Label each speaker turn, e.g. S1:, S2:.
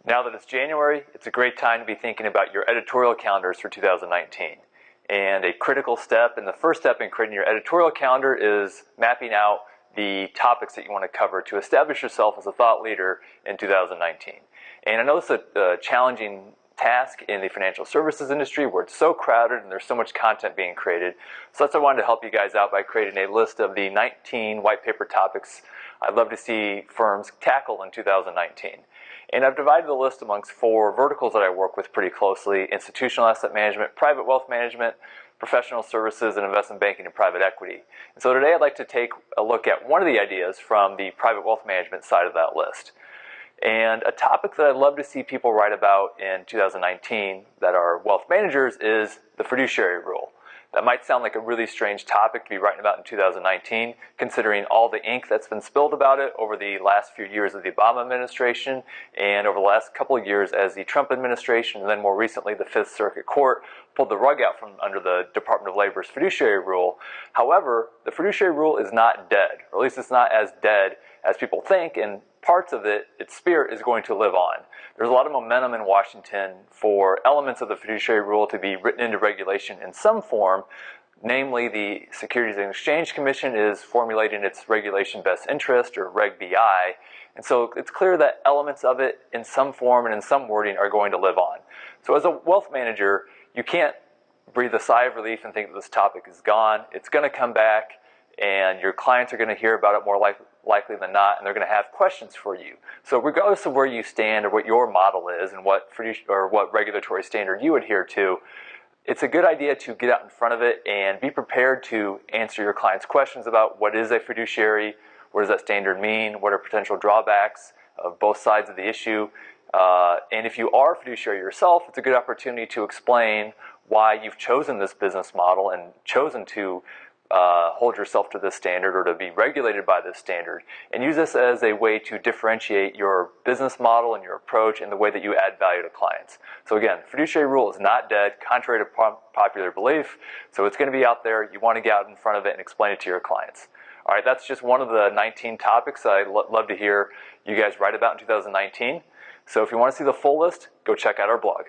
S1: Now that it's January, it's a great time to be thinking about your editorial calendars for 2019. And a critical step, and the first step in creating your editorial calendar, is mapping out the topics that you want to cover to establish yourself as a thought leader in 2019. And I know it's a challenging task in the financial services industry where it's so crowded and there's so much content being created. So that's why I wanted to help you guys out by creating a list of the 19 white paper topics I'd love to see firms tackle in 2019. And I've divided the list amongst 4 verticals that I work with pretty closely: institutional asset management, private wealth management, professional services, and investment banking and private equity. And so today I'd like to take a look at one of the ideas from the private wealth management side of that list. And a topic that I'd love to see people write about in 2019 that are wealth managers is the fiduciary rule. That might sound like a really strange topic to be writing about in 2019, considering all the ink that's been spilled about it over the last few years of the Obama administration and over the last couple of years as the Trump administration, and then more recently the Fifth Circuit Court pulled the rug out from under the Department of Labor's fiduciary rule. However, the fiduciary rule is not dead, or at least it's not as dead as people think, and parts of it, its spirit, is going to live on. There's a lot of momentum in Washington for elements of the fiduciary rule to be written into regulation in some form. Namely, the Securities and Exchange Commission is formulating its regulation best interest, or Reg BI, and so it's clear that elements of it in some form and in some wording are going to live on. So as a wealth manager, you can't breathe a sigh of relief and think that this topic is gone. It's going to come back, and your clients are going to hear about it more likely than not, and they're going to have questions for you. So regardless of where you stand or what your model is and what regulatory standard you adhere to, it's a good idea to get out in front of it and be prepared to answer your clients' questions about what is a fiduciary, what does that standard mean, what are potential drawbacks of both sides of the issue. And if you are a fiduciary yourself, it's a good opportunity to explain why you've chosen this business model and chosen to hold yourself to this standard or to be regulated by this standard, and use this as a way to differentiate your business model and your approach and the way that you add value to clients. So again, fiduciary rule is not dead, contrary to popular belief, so it's going to be out there. You want to get out in front of it and explain it to your clients. All right, that's just one of the 19 topics I'd love to hear you guys write about in 2019. So if you want to see the full list, go check out our blog.